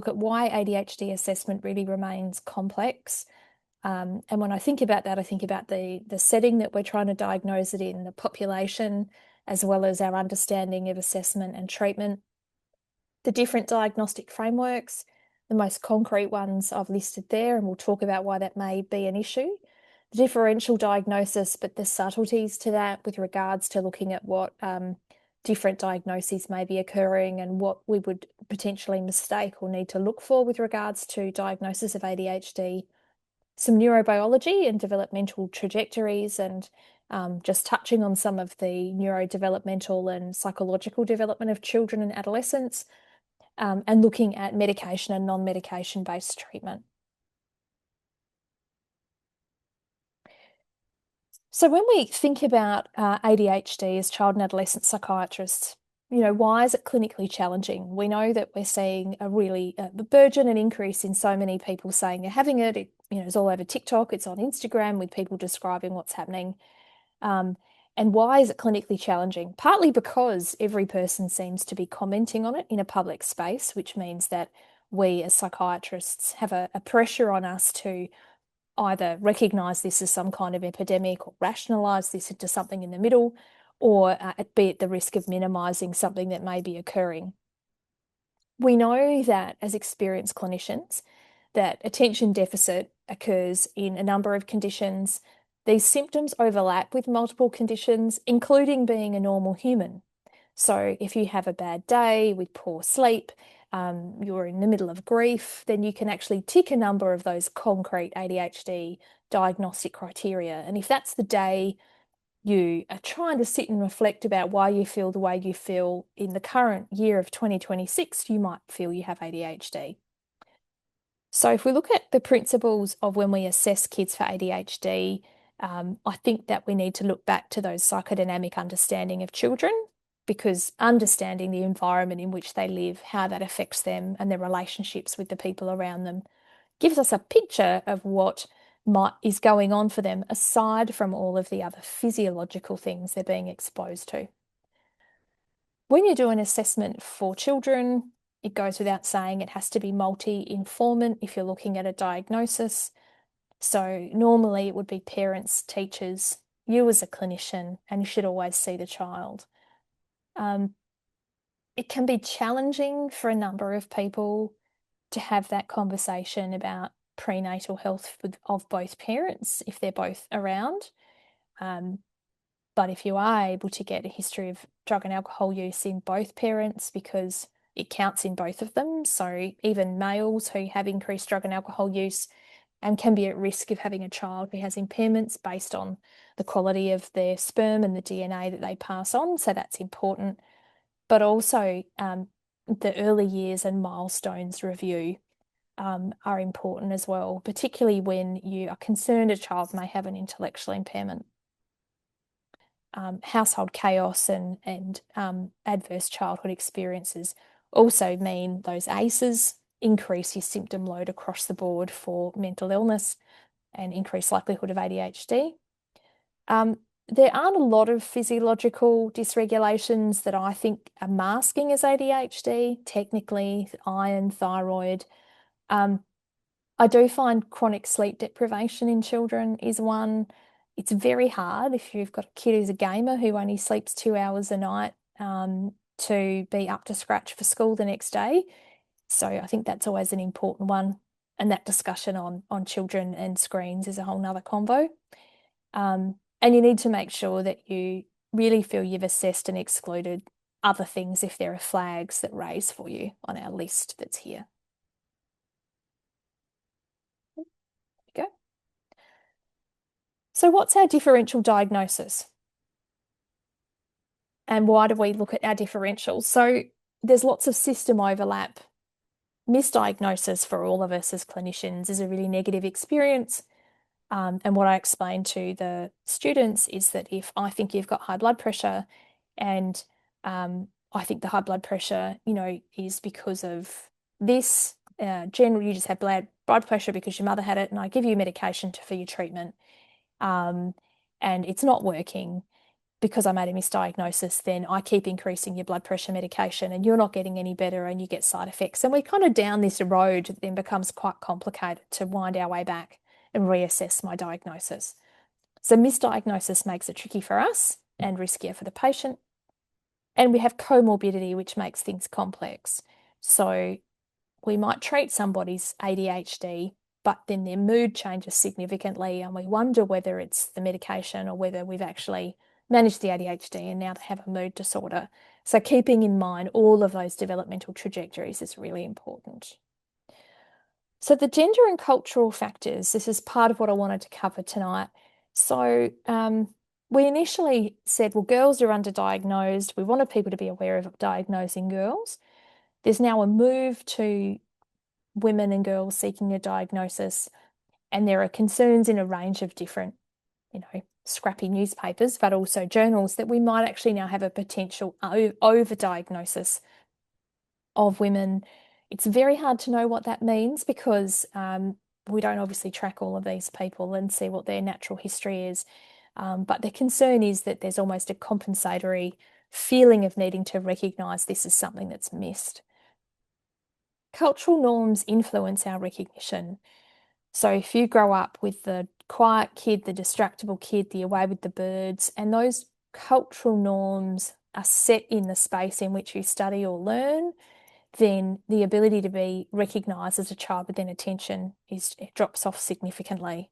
look at why ADHD assessment really remains complex. And when I think about that, I think about the setting that we're trying to diagnose it in, the population, as well as our understanding of assessment and treatment, the different diagnostic frameworks, the most concrete ones I've listed there, and we'll talk about why that may be an issue. The differential diagnosis, but the subtleties to that with regards to looking at what different diagnoses may be occurring and what we would potentially mistake or need to look for with regards to diagnosis of ADHD. Some neurobiology and developmental trajectories, and just touching on some of the neurodevelopmental and psychological development of children and adolescents, and looking at medication and non-medication based treatment. So when we think about ADHD as child and adolescent psychiatrists, why is it clinically challenging? We know that we're seeing a really burgeon and increase in so many people saying they're having it. It's all over TikTok, it's on Instagram with people describing what's happening. And why is it clinically challenging? Partly because every person seems to be commenting on it in a public space, which means that we as psychiatrists have a pressure on us to either recognise this as some kind of epidemic or rationalise this into something in the middle, or be at the risk of minimising something that may be occurring. We know that as experienced clinicians, that attention deficit occurs in a number of conditions. These symptoms overlap with multiple conditions, including being a normal human. So if you have a bad day with poor sleep, you're in the middle of grief, then you can actually tick a number of those concrete ADHD diagnostic criteria. And if that's the day you are trying to sit and reflect about why you feel the way you feel in the current year of 2026, you might feel you have ADHD. So if we look at the principles of when we assess kids for ADHD, I think that we need to look back to those psychodynamic understanding of children, because understanding the environment in which they live, how that affects them and their relationships with the people around them, gives us a picture of what is going on for them, aside from all of the other physiological things they're being exposed to. When you do an assessment for children, it goes without saying it has to be multi-informant if you're looking at a diagnosis. So normally it would be parents, teachers, you as a clinician, and you should always see the child. It can be challenging for a number of people to have that conversation about prenatal health of both parents if they're both around. But if you are able to get a history of drug and alcohol use in both parents, because it counts in both of them, so even males who have increased drug and alcohol use and can be at risk of having a child who has impairments based on the quality of their sperm and the DNA that they pass on, so that's important. But also the early years and milestones review are important as well, particularly when you are concerned a child may have an intellectual impairment. Household chaos and adverse childhood experiences also mean those ACEs increase your symptom load across the board for mental illness and increased likelihood of ADHD. There aren't a lot of physiological dysregulations that I think are masking as ADHD, technically, iron, thyroid. I do find chronic sleep deprivation in children is one. It's very hard if you've got a kid who's a gamer who only sleeps 2 hours a night to be up to scratch for school the next day. So I think that's always an important one. And that discussion on children and screens is a whole nother convo. And you need to make sure that you really feel you've assessed and excluded other things if there are flags that raise for you on our list that's here. There you go. So what's our differential diagnosis? And why do we look at our differentials? So there's lots of system overlap. Misdiagnosis for all of us as clinicians is a really negative experience. And what I explain to the students is that if I think you've got high blood pressure and I think the high blood pressure, is because of this, generally you just have blood pressure because your mother had it, and I give you medication for your treatment, and it's not working because I made a misdiagnosis, then I keep increasing your blood pressure medication and you're not getting any better and you get side effects. And we're kind of down this road that then becomes quite complicated to wind our way back and reassess my diagnosis. So misdiagnosis makes it tricky for us and riskier for the patient. And we have comorbidity, which makes things complex. So we might treat somebody's ADHD, but then their mood changes significantly, and we wonder whether it's the medication or whether we've actually managed the ADHD and now they have a mood disorder. So keeping in mind all of those developmental trajectories is really important. So the gender and cultural factors, this is part of what I wanted to cover tonight. So we initially said, well, girls are underdiagnosed. We wanted people to be aware of diagnosing girls. There's now a move to women and girls seeking a diagnosis, and there are concerns in a range of different, scrappy newspapers, but also journals that we might actually now have a potential overdiagnosis of women. It's very hard to know what that means because we don't obviously track all of these people and see what their natural history is. But the concern is that there's almost a compensatory feeling of needing to recognise this as something that's missed. Cultural norms influence our recognition. So if you grow up with the quiet kid, the distractible kid, the away with the birds, and those cultural norms are set in the space in which you study or learn, then the ability to be recognised as a child within attention it drops off significantly.